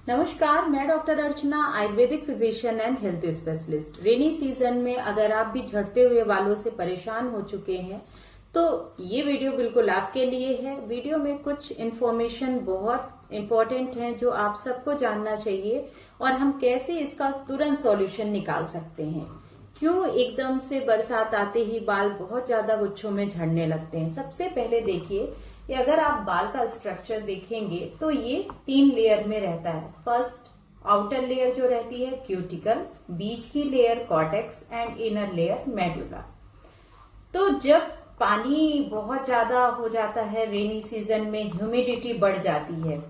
नमस्कार, मैं doctor Archana, Ayurvedic physician and health specialist. Rainy season में अगर आप भी झड़ते हुए बालों से परेशान हो चुके हैं तो ये वीडियो बिल्कुल आपके लिए है। वीडियो में कुछ इन्फॉर्मेशन बहुत इम्पोर्टेंट है जो आप सबको जानना चाहिए और हम कैसे इसका तुरंत सॉल्यूशन निकाल सकते हैं। क्यों एकदम से बरसात आते ही बाल बहुत ज्यादा गुच्छों में झड़ने लगते हैं। सबसे पहले देखिए कि अगर आप बाल का स्ट्रक्चर देखेंगे तो ये 3 लेयर में रहता है। फर्स्ट आउटर लेयर जो रहती है क्यूटिकल, बीच की layer cortex and inner layer medulla. तो जब पानी बहुत ज्यादा हो जाता है रेनी सीजन में, ह्यूमिडिटी बढ़ जाती है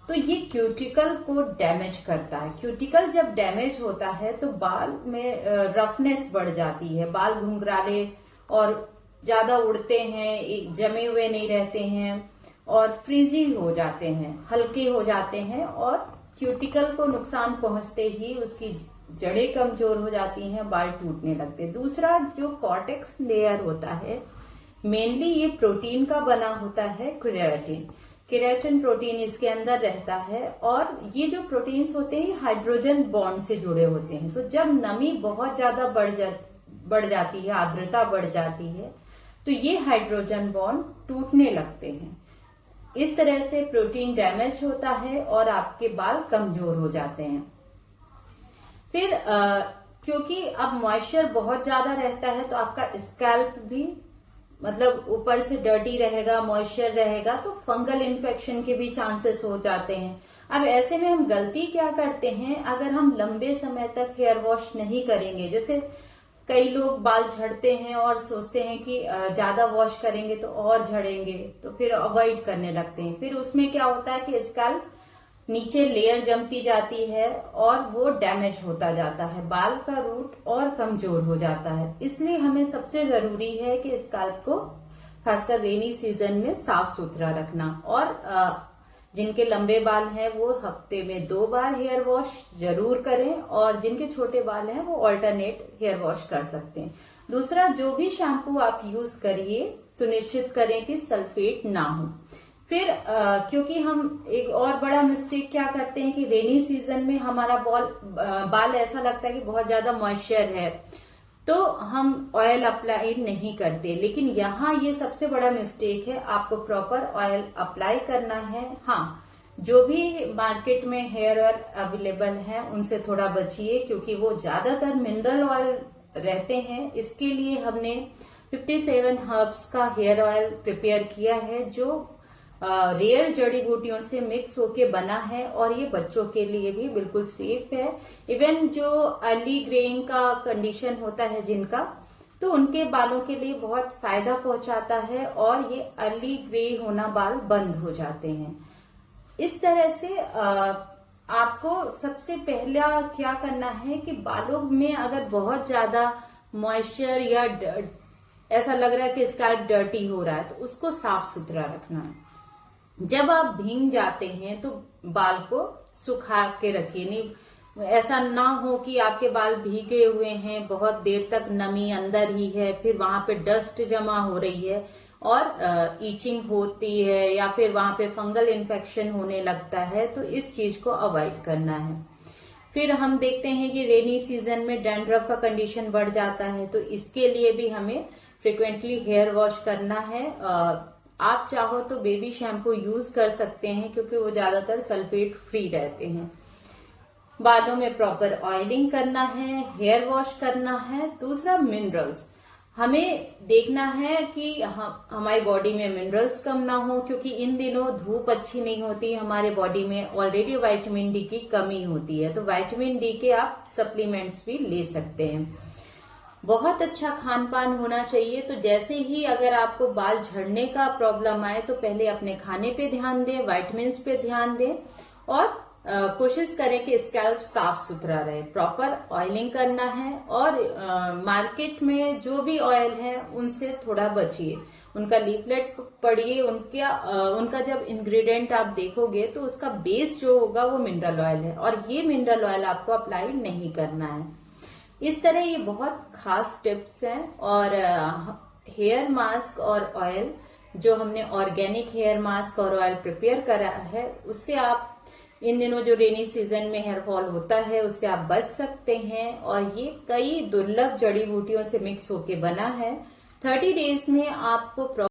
तो ये क्यूटिकल को डैमेज करता है। क्यूटिकल जब डैमेज होता है तो बाल में रफनेस बढ़ जाती है, बाल घुंघराले और ज्यादा उड़ते हैं, जमे हुए नहीं रहते हैं और फ्रीजी हो जाते हैं, हल्के हो जाते हैं और क्यूटिकल को नुकसान पहुंचते ही उसकी जड़ें कमजोर हो जाती हैं, बाल टूटने लगते हैं। दूसरा जो कॉर्टेक्स लेयर होता है, मेनली ये प्रोटीन का बना होता है, केराटिन प्रोटीन इसके अंदर रहता है और ये जो प्रोटीन्स होते हैं हाइड्रोजन बॉन्ड से जुड़े होते हैं। तो जब नमी बहुत ज्यादा बढ़ जाती है, आर्द्रता बढ़ जाती है तो ये हाइड्रोजन बॉन्ड टूटने लगते हैं। इस तरह से प्रोटीन डैमेज होता है और आपके बाल कमजोर हो जाते हैं। फिर क्योंकि अब मॉइस्चर बहुत ज्यादा रहता है तो आपका स्कैल्प भी मतलब ऊपर से डर्टी रहेगा, मॉइस्चर रहेगा तो फंगल इन्फेक्शन के भी चांसेस हो जाते हैं। अब ऐसे में हम गलती क्या करते हैं, अगर हम लंबे समय तक हेयर वॉश नहीं करेंगे, जैसे कई लोग बाल झड़ते हैं और सोचते हैं कि ज्यादा वॉश करेंगे तो और झड़ेंगे, तो फिर अवॉइड करने लगते हैं। फिर उसमें क्या होता है कि स्कैल्प नीचे लेयर जमती जाती है और वो डैमेज होता जाता है, बाल का रूट और कमजोर हो जाता है। इसलिए हमें सबसे जरूरी है कि स्कैल्प को खासकर रेनी सीजन में साफ सुथरा रखना। और जिनके लंबे बाल हैं वो हफ्ते में 2 बार हेयर वॉश जरूर करें और जिनके छोटे बाल हैं वो ऑल्टरनेट हेयर वॉश कर सकते हैं। दूसरा, जो भी शैम्पू आप यूज करिए सुनिश्चित करें कि सल्फेट ना हो। फिर क्योंकि हम एक और बड़ा मिस्टेक क्या करते हैं कि रेनी सीजन में हमारा बाल ऐसा लगता है कि बहुत ज्यादा मॉइस्चर है तो हम ऑयल अप्लाई नहीं करते, लेकिन यहाँ ये सबसे बड़ा मिस्टेक है। आपको प्रॉपर ऑयल अप्लाई करना है। हाँ, जो भी मार्केट में हेयर ऑयल अवेलेबल है उनसे थोड़ा बचिए क्योंकि वो ज्यादातर मिनरल ऑयल रहते हैं। इसके लिए हमने 57 हर्ब्स का हेयर ऑयल प्रिपेयर किया है जो रेयर जड़ी बूटियों से मिक्स होके बना है और ये बच्चों के लिए भी बिल्कुल सेफ है। इवन जो अर्ली ग्रेइंग का कंडीशन होता है जिनका, तो उनके बालों के लिए बहुत फायदा पहुंचाता है और ये अर्ली ग्रे होना बाल बंद हो जाते हैं। इस तरह से आपको सबसे पहला क्या करना है कि बालों में अगर बहुत ज्यादा मॉइस्चर या ऐसा लग रहा है कि स्कैल्प डर्टी हो रहा है तो उसको साफ सुथरा रखना है। जब आप भीग जाते हैं तो बाल को सुखा के रखिए। नहीं, ऐसा ना हो कि आपके बाल भीगे हुए हैं, बहुत देर तक नमी अंदर ही है, फिर वहां पे डस्ट जमा हो रही है और ईचिंग होती है या फिर वहां पे फंगल इन्फेक्शन होने लगता है, तो इस चीज को अवॉइड करना है। फिर हम देखते हैं कि रेनी सीजन में डैंड्रफ का कंडीशन बढ़ जाता है तो इसके लिए भी हमें फ्रिक्वेंटली हेयर वॉश करना है। आप चाहो तो बेबी शैम्पू यूज कर सकते हैं क्योंकि वो ज्यादातर सल्फेट फ्री रहते हैं। बालों में प्रॉपर ऑयलिंग करना है, हेयर वॉश करना है। दूसरा, मिनरल्स हमें देखना है कि हमारी बॉडी में मिनरल्स कम ना हो क्योंकि इन दिनों धूप अच्छी नहीं होती, हमारे बॉडी में ऑलरेडी विटामिन डी की कमी होती है, तो विटामिन डी के आप सप्लीमेंट्स भी ले सकते हैं। बहुत अच्छा खान पान होना चाहिए। तो जैसे ही अगर आपको बाल झड़ने का प्रॉब्लम आए तो पहले अपने खाने पे ध्यान दें, विटामिन्स पे ध्यान दें और कोशिश करें कि स्कैल्प साफ सुथरा रहे। प्रॉपर ऑयलिंग करना है और मार्केट में जो भी ऑयल है उनसे थोड़ा बचिए, उनका लीफलेट पढ़िए। उनका जब इंग्रेडिएंट आप देखोगे तो उसका बेस जो होगा वो मिनरल ऑयल है और ये मिनरल ऑयल आपको अप्लाई नहीं करना है। इस तरह ये बहुत खास टिप्स हैं। और हेयर मास्क और ऑयल जो हमने ऑर्गेनिक हेयर मास्क और ऑयल प्रिपेयर करा है उससे आप इन दिनों जो रेनी सीजन में हेयर फॉल होता है उससे आप बच सकते हैं। और ये कई दुर्लभ जड़ी बूटियों से मिक्स होके बना है। 30 डेज में आपको